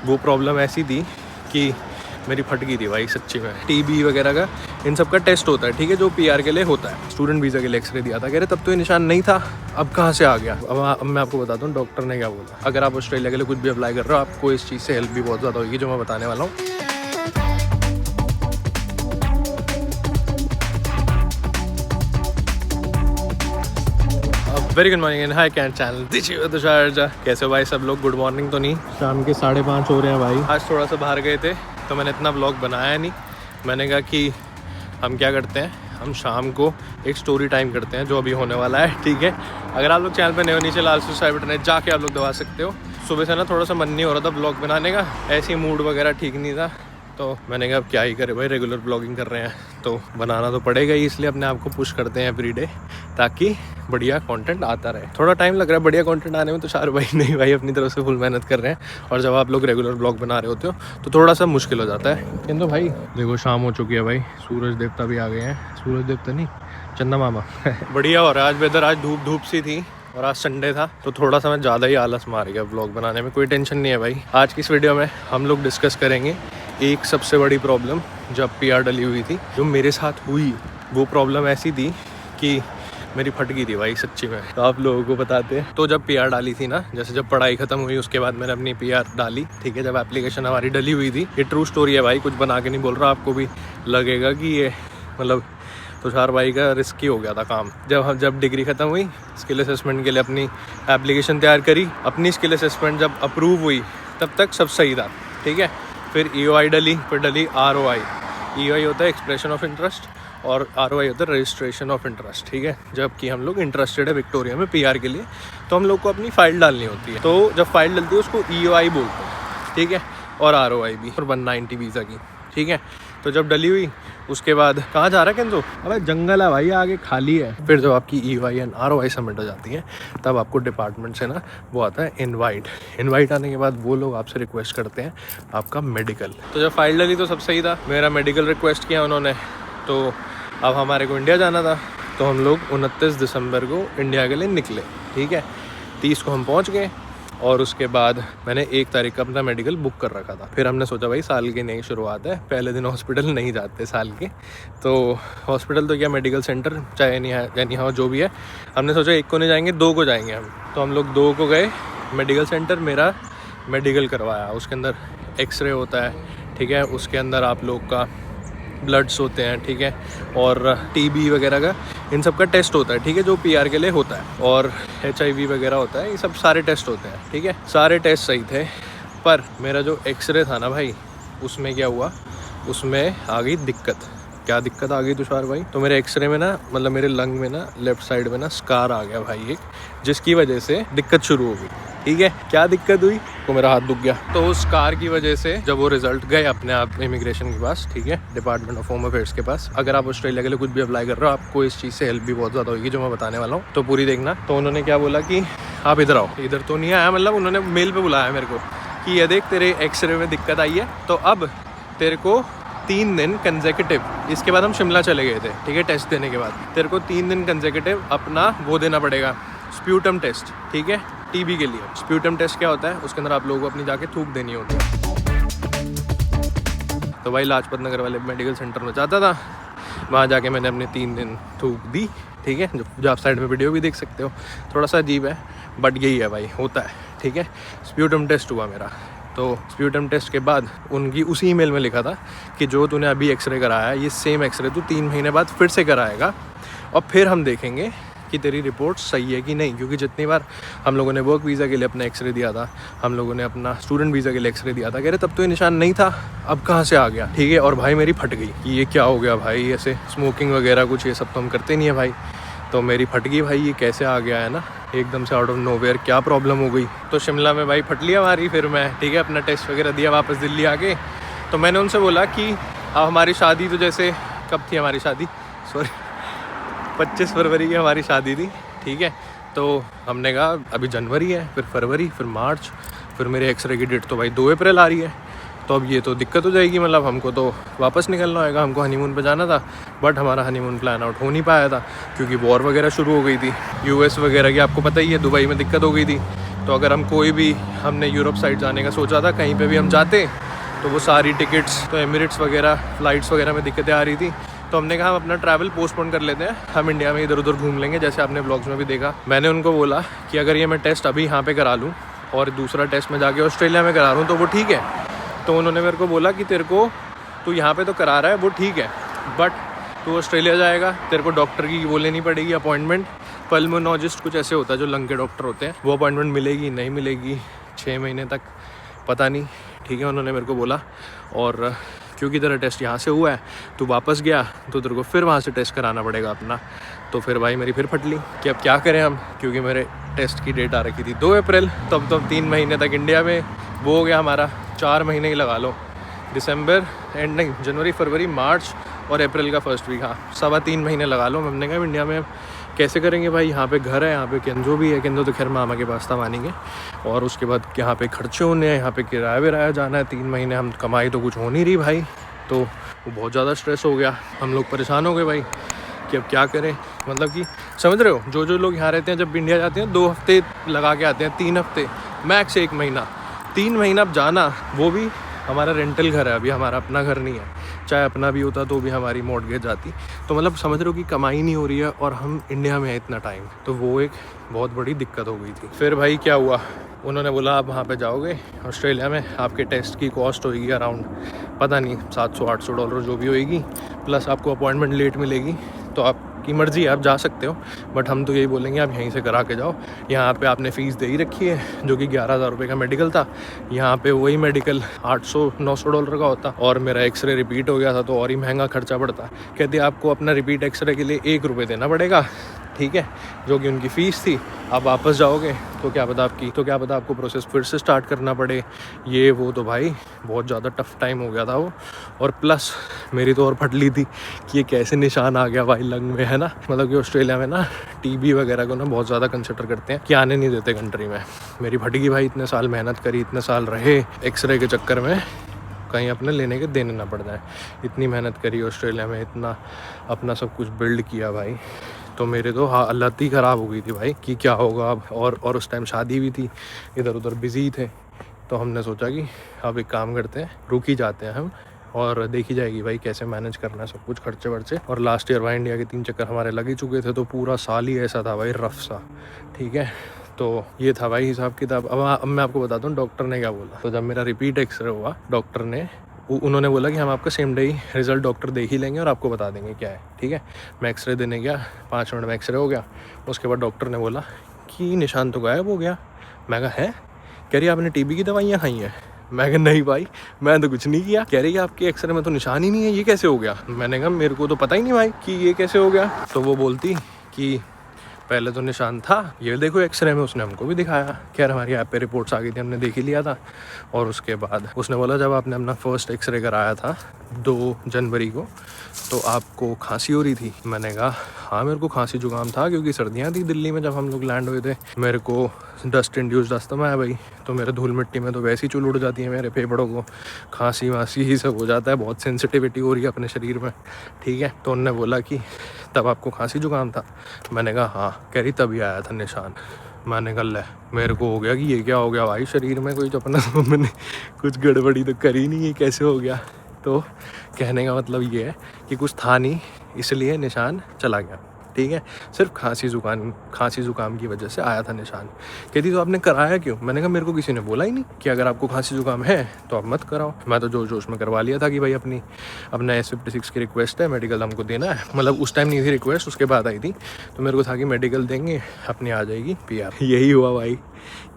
वो प्रॉब्लम ऐसी थी कि मेरी फट गई थी भाई सच्ची में। टीबी वगैरह का इन सब का टेस्ट होता है, ठीक है, जो पीआर के लिए होता है। स्टूडेंट वीज़ा के लिए एक्सरे दिया था, कह रहे तब तो ये निशान नहीं था, अब कहाँ से आ गया। अब मैं आपको बताता हूँ डॉक्टर ने क्या बोला। अगर आप ऑस्ट्रेलिया के लिए कुछ भी अप्लाई कर रहे हो, आपको इस चीज़ से हेल्प भी बहुत ज़्यादा होगी जो मैं बताने वाला हूँ। Very good morning and high can channel Tushar Jha. कैसे हो भाई सब लोग? गुड मॉर्निंग तो नहीं, शाम के 5:30 हो रहे हैं भाई। आज थोड़ा सा बाहर गए थे तो मैंने इतना व्लॉग बनाया नहीं। मैंने कहा कि हम क्या करते हैं, हम शाम को एक स्टोरी टाइम करते हैं जो अभी होने वाला है, ठीक है। अगर आप लोग चैनल पे नए हो, नीचे लाल सब्सक्राइब बटन है, जाके आप लोग दबा सकते हो। सुबह से ना थोड़ा सा मन नहीं हो रहा था व्लॉग बनाने का, ऐसे ही मूड वगैरह ठीक नहीं था, तो मैंने कहा अब क्या ही करे भाई, रेगुलर ब्लॉगिंग कर रहे हैं तो बनाना तो पड़ेगा ही। इसलिए अपने आप को पुश करते हैं एवरीडे, ताकि बढ़िया कंटेंट आता रहे। थोड़ा टाइम लग रहा है बढ़िया कंटेंट आने में, तो चार भाई नहीं भाई अपनी तरफ से फुल मेहनत कर रहे हैं। और जब आप लोग रेगुलर ब्लॉग बना रहे होते हो तो थोड़ा सा मुश्किल हो जाता है। किंतु भाई देखो शाम हो चुकी है भाई, सूरज देवता भी आ गए हैं। सूरज देवता नहीं, चंदा मामा बढ़िया हो रहा है आज वेदर। आज धूप सी थी और आज संडे था, तो थोड़ा सा मैं ज़्यादा ही आलस मार गया व्लॉग बनाने में। कोई टेंशन नहीं है भाई। आज की इस वीडियो में हम लोग डिस्कस करेंगे एक सबसे बड़ी प्रॉब्लम जब पीआर डली हुई थी, जो मेरे साथ हुई। वो प्रॉब्लम ऐसी थी कि मेरी फट गई थी भाई सच्ची में। तो आप लोगों को बताते हैं, तो जब पीआर डाली थी ना, जैसे जब पढ़ाई खत्म हुई उसके बाद मैंने अपनी पीआर डाली, ठीक है, जब एप्लीकेशन हमारी डली हुई थी। ये ट्रू स्टोरी है भाई, कुछ बना के नहीं बोल रहा। आपको भी लगेगा कि ये मतलब तुषार भाई का रिस्की हो गया था काम। जब डिग्री ख़त्म हुई, स्किल असेसमेंट के लिए अपनी एप्लीकेशन तैयार करी। अपनी स्किल असेसमेंट जब अप्रूव हुई तब तक सब सही था, ठीक है। फिर EOI डली, फिर डली ROI। EOI होता है एक्सप्रेशन ऑफ इंटरेस्ट और ROI होता है रजिस्ट्रेशन ऑफ इंटरेस्ट, ठीक है। जबकि हम लोग इंटरेस्टेड है विक्टोरिया में पीआर के लिए, तो हम लोग को अपनी फ़ाइल डालनी होती है। तो जब फाइल डलती है उसको EOI बोलते हैं, ठीक है, और ROI भी, और 190 वीज़ा की, ठीक है। तो जब डली हुई उसके बाद कहाँ जा रहा है केंजो? अरे जंगल है भाई, आगे खाली है। फिर जब आपकी EOI एंड ROI सबमिट हो जाती है, तब आपको डिपार्टमेंट से ना वो आता है इनवाइट आने के बाद वो लोग आपसे रिक्वेस्ट करते हैं आपका मेडिकल। तो जब फाइल डली तो सब सही था, मेरा मेडिकल रिक्वेस्ट किया उन्होंने। तो अब हमारे को इंडिया जाना था, तो हम लोग 29 दिसंबर को इंडिया के लिए निकले, ठीक है। 30 को हम पहुँच गए और उसके बाद मैंने 1 तारीख का अपना मेडिकल बुक कर रखा था। फिर हमने सोचा भाई साल की नई शुरुआत है, पहले दिन हॉस्पिटल नहीं जाते साल के, तो हॉस्पिटल तो क्या मेडिकल सेंटर चाहे नहीं हो जो भी है, हमने सोचा 1 को नहीं जाएंगे 2 को जाएंगे हम। तो हम लोग 2 को गए मेडिकल सेंटर, मेरा मेडिकल करवाया। उसके अंदर एक्सरे होता है, ठीक है, उसके अंदर आप लोग का ब्लड्स होते हैं, ठीक है, और टीबी वगैरह का इन सब का टेस्ट होता है, ठीक है, जो पीआर के लिए होता है, और HIV वगैरह होता है, ये सब सारे टेस्ट होते हैं, ठीक है। सारे टेस्ट सही थे, पर मेरा जो एक्सरे था ना भाई, उसमें क्या हुआ, उसमें आ गई दिक्कत। क्या दिक्कत आ गई तुषार भाई? तो मेरे एक्सरे में ना, मतलब मेरे लंग में ना, लेफ्ट साइड में ना स्कार आ गया भाई एक, जिसकी वजह से दिक्कत शुरू हो गई, ठीक है। क्या दिक्कत हुई? तो मेरा हाथ दुख गया। तो उस कार की वजह से जब वो रिजल्ट गए अपने आप इमिग्रेशन के पास, ठीक है, डिपार्टमेंट ऑफ होम अफेयर्स के पास। अगर आप ऑस्ट्रेलिया के लिए कुछ भी अप्लाई कर रहे हो, आपको इस चीज़ से हेल्प भी बहुत ज़्यादा होगी जो मैं बताने वाला हूँ, तो पूरी देखना। तो उन्होंने क्या बोला कि आप इधर आओ। इधर तो नहीं आया, मतलब उन्होंने मेल पर बुलाया मेरे को कि ये देख तेरे एक्सरे में दिक्कत आई है, तो अब तेरे को 3 दिन कंसेक्यूटिव, इसके बाद हम शिमला चले गए थे, ठीक है, टेस्ट देने के बाद तेरे को 3 दिन कंसेक्यूटिव अपना वो देना पड़ेगा, स्प्यूटम टेस्ट, ठीक है, टीबी के लिए। स्प्यूटम टेस्ट क्या होता है? उसके अंदर आप लोगों को अपनी जाके थूक देनी होती है। तो भाई लाजपत नगर वाले मेडिकल सेंटर में जाता था, वहाँ जाके मैंने अपने 3 दिन थूक दी, ठीक है, जो आप साइड में वीडियो भी देख सकते हो। थोड़ा सा अजीब है बट यही है भाई, होता है, ठीक है। स्प्यूटम टेस्ट हुआ मेरा। तो स्प्यूटम टेस्ट के बाद उनकी उसी ईमेल में लिखा था कि जो तूने अभी एक्सरे कराया है, ये सेम एक्सरे तू 3 महीने बाद फिर से कराएगा, और फिर हम देखेंगे कि तेरी रिपोर्ट सही है कि नहीं। क्योंकि जितनी बार हम लोगों ने वर्क वीज़ा के लिए अपना एक्सरे दिया था, हम लोगों ने अपना स्टूडेंट वीज़ा के लिए एक्सरे दिया था, कह रहे तब तो ये निशान नहीं था, अब कहाँ से आ गया, ठीक है। और भाई मेरी फट गई कि ये क्या हो गया भाई, ऐसे स्मोकिंग वगैरह कुछ ये सब तो हम करते नहीं है भाई। तो मेरी फट गई भाई, ये कैसे आ गया है ना एकदम से आउट ऑफ नोवेयर, क्या प्रॉब्लम हो गई। तो शिमला में भाई फट लिया हमारी, फिर मैं, ठीक है, अपना टेस्ट वगैरह दिया, वापस दिल्ली आके। तो मैंने उनसे बोला कि अब हमारी शादी तो जैसे, कब थी हमारी शादी, सॉरी 25 फरवरी की हमारी शादी थी, ठीक है। तो हमने कहा अभी जनवरी है, फिर फरवरी, फिर मार्च, फिर मेरे एक्सरे की डेट तो भाई 2 अप्रैल आ रही है। तो अब ये तो दिक्कत हो जाएगी, मतलब हमको तो वापस निकलना होगा, हमको हनीमून पे जाना था, बट हमारा हनीमून प्लान आउट हो नहीं पाया था क्योंकि वॉर वगैरह शुरू हो गई थी, US वगैरह की, आपको पता ही है, दुबई में दिक्कत हो गई थी। तो अगर हम कोई भी हमने यूरोप साइड जाने का सोचा था, कहीं पे भी हम जाते तो वो सारी टिकट्स, तो एमिरेट्स वगैरह फ़्लाइट्स वगैरह में दिक्कतें आ रही थी। तो हमने कहा हम अपना ट्रैवल पोस्टपोन कर लेते हैं, हम इंडिया में इधर उधर घूम लेंगे, जैसे आपने ब्लॉग्स में भी देखा। मैंने उनको बोला कि अगर ये मैं टेस्ट अभी यहाँ पे करा लूँ और दूसरा टेस्ट मैं जाके ऑस्ट्रेलिया में करा लूँ तो वो ठीक है। तो उन्होंने मेरे को बोला कि तेरे को तू यहाँ पे तो करा रहा है वो ठीक है, बट तू ऑस्ट्रेलिया जाएगा, तेरे को डॉक्टर की वो लेनी पड़ेगी अपॉइंटमेंट। पल्मोनोलॉजिस्ट कुछ ऐसे होता है जो लंग के डॉक्टर होते हैं, वो अपॉइंटमेंट मिलेगी नहीं मिलेगी 6 महीने तक पता नहीं, ठीक है, उन्होंने मेरे को बोला। और क्योंकि तेरा टेस्ट यहाँ से हुआ है, तू वापस गया तो तेरे को फिर वहाँ से टेस्ट कराना पड़ेगा अपना। तो फिर भाई मेरी फिर फट ली कि अब क्या करें हम, क्योंकि मेरे टेस्ट की डेट आ रखी थी 2 अप्रैल। तब तो 3 महीने तक इंडिया में वो हो गया हमारा, 4 महीने ही लगा लो, दिसंबर एंड नहीं, जनवरी फरवरी मार्च और अप्रैल का फर्स्ट वीक, हाँ 3.25 महीने लगा लो। हमने कहा इंडिया में कैसे करेंगे भाई, यहाँ पे घर है, यहाँ पे केंजो भी है, केंजो तो खैर मामा के पास था मानी के, और उसके बाद यहाँ पे खर्चे होने हैं, यहाँ पे किराया विराया जाना है, 3 महीने हम कमाई तो कुछ हो नहीं रही भाई। तो वो बहुत ज़्यादा स्ट्रेस हो गया, हम लोग परेशान हो गए भाई कि अब क्या करें। मतलब कि समझ रहे हो, जो लोग यहाँ रहते हैं जब इंडिया जाते हैं 2 हफ्ते लगा के आते हैं, 3 हफ्ते मैक्स 1 महीना, 3 महीना अब जाना, वो भी हमारा रेंटल घर है, अभी हमारा अपना घर नहीं है, चाहे अपना भी होता तो भी हमारी मॉर्टगेज जाती। तो मतलब समझ रहे हो कि कमाई नहीं हो रही है और हम इंडिया में है इतना टाइम, तो वो एक बहुत बड़ी दिक्कत हो गई थी। फिर भाई क्या हुआ, उन्होंने बोला आप वहाँ पे जाओगे ऑस्ट्रेलिया में, आपके टेस्ट की कॉस्ट होगी अराउंड पता नहीं $700-800 जो भी होएगी, प्लस आपको अपॉइंटमेंट लेट मिलेगी। तो आपकी मर्ज़ी है, आप जा सकते हो, बट हम तो यही बोलेंगे आप यहीं से करा के जाओ। यहाँ पे आपने फ़ीस दे ही रखी है जो कि $11,000 का मेडिकल था, यहाँ पे वही मेडिकल $800-900 का होता, और मेरा एक्सरे रिपीट हो गया था तो और ही महंगा खर्चा पड़ता। कहते आपको अपना रिपीट एक्सरे के लिए $1 देना पड़ेगा, ठीक है, जो कि उनकी फ़ीस थी। आप वापस जाओगे तो क्या पता आपको प्रोसेस फिर से स्टार्ट करना पड़े, ये वो। तो भाई बहुत ज़्यादा टफ टाइम हो गया था वो। और प्लस मेरी तो और फट ली थी कि ये कैसे निशान आ गया भाई लंग में, है ना। मतलब कि ऑस्ट्रेलिया में ना टीबी वगैरह को ना बहुत ज़्यादा कंसिडर करते हैं कि आने नहीं देते कंट्री में। मेरी फट गई भाई, इतने साल मेहनत करी, इतने साल रहे एक्सरे के चक्कर में, कहीं अपने लेने के देने ना पड़ जाए। इतनी मेहनत करी ऑस्ट्रेलिया में, इतना अपना सब कुछ बिल्ड किया भाई, तो मेरे तो हालत ही ख़राब हो गई थी भाई कि क्या होगा अब। और उस टाइम शादी भी थी, इधर उधर बिजी थे, तो हमने सोचा कि अब एक काम करते हैं, रुक ही जाते हैं हम, और देखी जाएगी भाई कैसे मैनेज करना है सब कुछ, खर्चे वर्चे। और लास्ट ईयर भाई इंडिया के 3 चक्कर हमारे लग ही चुके थे, तो पूरा साल ही ऐसा था भाई, रफ सा, ठीक है। तो ये था भाई हिसाब किताब। अब मैं आपको बताता हूँ डॉक्टर ने क्या बोला। तो जब मेरा रिपीट एक्सरे हुआ, डॉक्टर ने उन्होंने बोला कि हम आपका सेम डे ही रिज़ल्ट डॉक्टर देख ही लेंगे और आपको बता देंगे क्या है, ठीक है। मैं एक्सरे देने गया, 5 मिनट में एक्सरे हो गया। उसके बाद डॉक्टर ने बोला कि निशान तो गायब हो गया। मैं कहा है, कह रही आपने टीबी की दवाइयाँ खाई हैं। मैं कहा नहीं भाई, मैं तो कुछ नहीं किया। कह रही है आपके एक्सरे में तो निशान ही नहीं है, ये कैसे हो गया। मैंने कहा मेरे को तो पता ही नहीं भाई कि ये कैसे हो गया। तो वो बोलती कि पहले तो निशान था, ये देखो एक्सरे में। उसने हमको भी दिखाया, खैर हमारी ऐप पे रिपोर्ट्स आ गई थी, हमने देख ही लिया था। और उसके बाद उसने बोला जब आपने अपना फर्स्ट एक्सरे कराया था 2 जनवरी को, तो आपको खांसी हो रही थी। मैंने कहा हाँ मेरे को खांसी जुकाम था, क्योंकि सर्दियाँ थी दिल्ली में जब हम लोग लैंड हुए थे। मेरे को डस्ट इंड्यूस्ड अस्थमा है भाई, तो मेरे धूल मिट्टी में तो वैसी चुल उड़ जाती है मेरे फेफड़ों को, खांसी वांसी ही सब हो जाता है, बहुत सेंसिटिविटी हो रही है अपने शरीर में, ठीक है। तो उन्होंने बोला कि तब आपको खांसी जुकाम था। मैंने कहा हाँ। कह रही तभी आया था निशान। मैंने कहा ले, मेरे को हो गया कि ये क्या हो गया भाई शरीर में, कोई अपना तो मैंने कुछ गड़बड़ी तो करी नहीं, ये कैसे हो गया। तो कहने का मतलब ये है कि कुछ था नहीं, इसलिए निशान चला गया, ठीक है। सिर्फ खांसी जुकाम की वजह से आया था निशान। कहती तो आपने कराया क्यों। मैंने कहा मेरे को किसी ने बोला ही नहीं कि अगर आपको खांसी जुकाम है तो आप मत कराओ। मैं तो जोश में करवा लिया था कि भाई अपना S56 की रिक्वेस्ट है, मेडिकल हमको देना है। मतलब उस टाइम नहीं थी रिक्वेस्ट, उसके बाद आई थी। तो मेरे को था कि मेडिकल देंगे, अपनी आ जाएगी PR। यही हुआ भाई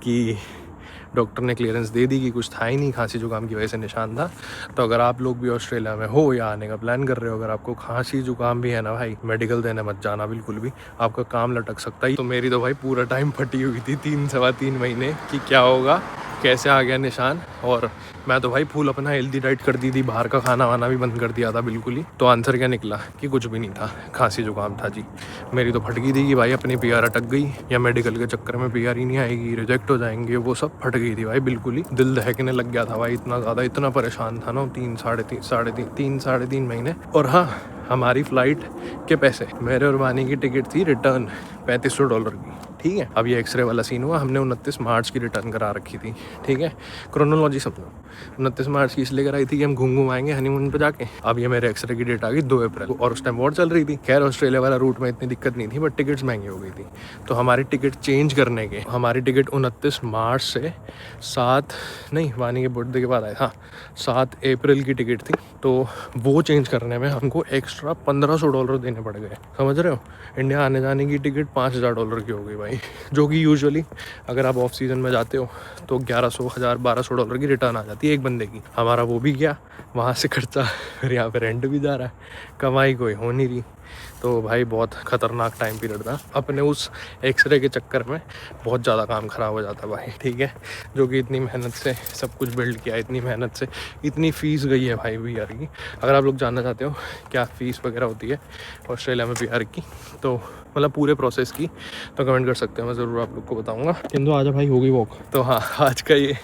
कि डॉक्टर ने क्लियरेंस दे दी कि कुछ था ही नहीं, खांसी जुकाम की वजह से निशान था। तो अगर आप लोग भी ऑस्ट्रेलिया में हो या आने का प्लान कर रहे हो, अगर आपको खांसी जुकाम भी है ना भाई, मेडिकल देने मत जाना बिल्कुल भी, आपका काम लटक सकता है। तो मेरी तो भाई पूरा टाइम फटी हुई थी 3-3.25 महीने कि क्या होगा, कैसे आ गया निशान। और मैं तो भाई फुल अपना हेल्दी डाइट कर दी थी, बाहर का खाना वाना भी बंद कर दिया था बिल्कुल ही। तो आंसर क्या निकला कि कुछ भी नहीं था, खांसी जुकाम था जी। मेरी तो फट गई थी कि भाई अपनी PR अटक गई, या मेडिकल के चक्कर में PR ही नहीं आएगी, रिजेक्ट हो जाएंगे, वो सब फट गई थी भाई बिल्कुल ही। दिल दहकने लग गया था भाई, इतना ज़्यादा, इतना परेशान था ना 3-3.5 महीने। और हाँ, हमारी फ़्लाइट के पैसे, मेरे और वानी की टिकट थी रिटर्न $3500 की, ठीक है। अब ये एक्सरे वाला सीन हुआ, हमने 29 मार्च की रिटर्न करा रखी थी, ठीक है। क्रोनोलॉजी समझो, 29 मार्च की इसलिए कराई थी कि हम घूम आएंगे हनीमून पे जाके। अब ये मेरे एक्सरे की डेट आ गई 2 अप्रैल, और उस टाइम वॉर चल रही थी। खैर ऑस्ट्रेलिया वाला रूट में इतनी दिक्कत नहीं थी, बट टिकट्स महंगी हो गई थी। तो हमारी टिकट चेंज करने के, हमारी टिकट 29 मार्च से 7 नहीं, वानी के बर्थडे के बाद आए, हाँ 7 अप्रैल की टिकट थी। तो वो चेंज करने में हमको एक्स्ट्रा $1500 देने पड़ गए, समझ रहे हो। इंडिया आने जाने की टिकट $5000 की हो गई भाई, जो कि यूजुअली अगर आप ऑफ सीज़न में जाते हो तो $1100, $1200 की रिटर्न आ जाती है एक बंदे की। हमारा वो भी गया, वहाँ से खर्चा, फिर यहाँ पे रेंट भी जा रहा है, कमाई कोई हो नहीं रही। तो भाई बहुत ख़तरनाक टाइम पीरियड था। अपने उस एक्सरे के चक्कर में बहुत ज़्यादा काम ख़राब हो जाता भाई, ठीक है। जो कि इतनी मेहनत से सब कुछ बिल्ड किया, इतनी मेहनत से इतनी फ़ीस गई है भाई VR की। अगर आप लोग जानना चाहते हो क्या फ़ीस वगैरह होती है ऑस्ट्रेलिया में VR की, तो मतलब पूरे प्रोसेस की, तो कमेंट कर सकते हैं, मैं ज़रूर आप लोग को बताऊँगा। किंतु आजा भाई, हो गई वॉक। तो हाँ, आज का ये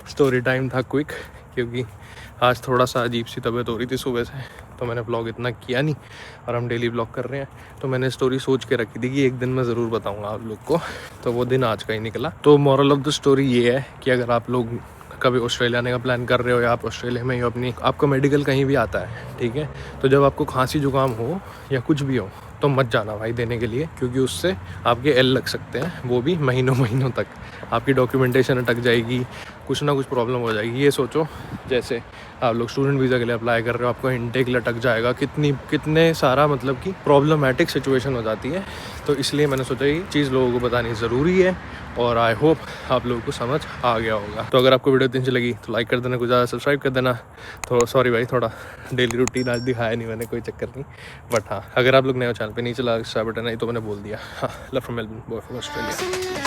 स्टोरी टाइम था क्विक, क्योंकि आज थोड़ा सा अजीब सी तबीयत हो रही थी सुबह से, तो मैंने ब्लॉग इतना किया नहीं, और हम डेली ब्लॉग कर रहे हैं। तो मैंने स्टोरी सोच के रखी थी कि एक दिन मैं ज़रूर बताऊंगा आप लोग को, तो वो दिन आज का ही निकला। तो मॉरल ऑफ द स्टोरी ये है कि अगर आप लोग कभी ऑस्ट्रेलिया आने का प्लान कर रहे हो, या आप ऑस्ट्रेलिया में ही हो, अपनी आपका मेडिकल कहीं भी आता है, ठीक है, तो जब आपको खांसी जुकाम हो या कुछ भी हो तो मत जाना भाई देने के लिए, क्योंकि उससे आपके एल लग सकते हैं, वो भी महीनों तक। आपकी डॉक्यूमेंटेशन अटक जाएगी, कुछ ना कुछ प्रॉब्लम हो जाएगी। ये सोचो जैसे आप लोग स्टूडेंट वीज़ा के लिए अप्लाई कर रहे हो, आपको इनटेक लटक जाएगा, कितने सारा मतलब कि प्रॉब्लमेटिक सिचुएशन हो जाती है। तो इसलिए मैंने सोचा ये चीज़ लोगों को बतानी ज़रूरी है, और आई होप आप लोगों को समझ आ गया होगा। तो अगर आपको वीडियो अच्छी लगी तो लाइक कर देना, कुछ ज़्यादा सब्सक्राइब कर देना। तो सॉरी भाई, थोड़ा डेली रूटीन आज दिखाया नहीं मैंने, कोई चक्कर नहीं। बट हाँ, अगर आप लोग नए हो चैनल पे नीचे लाइक बटन है तो मैंने बोल दिया। हाँ, love from Melbourne, boy from Australia.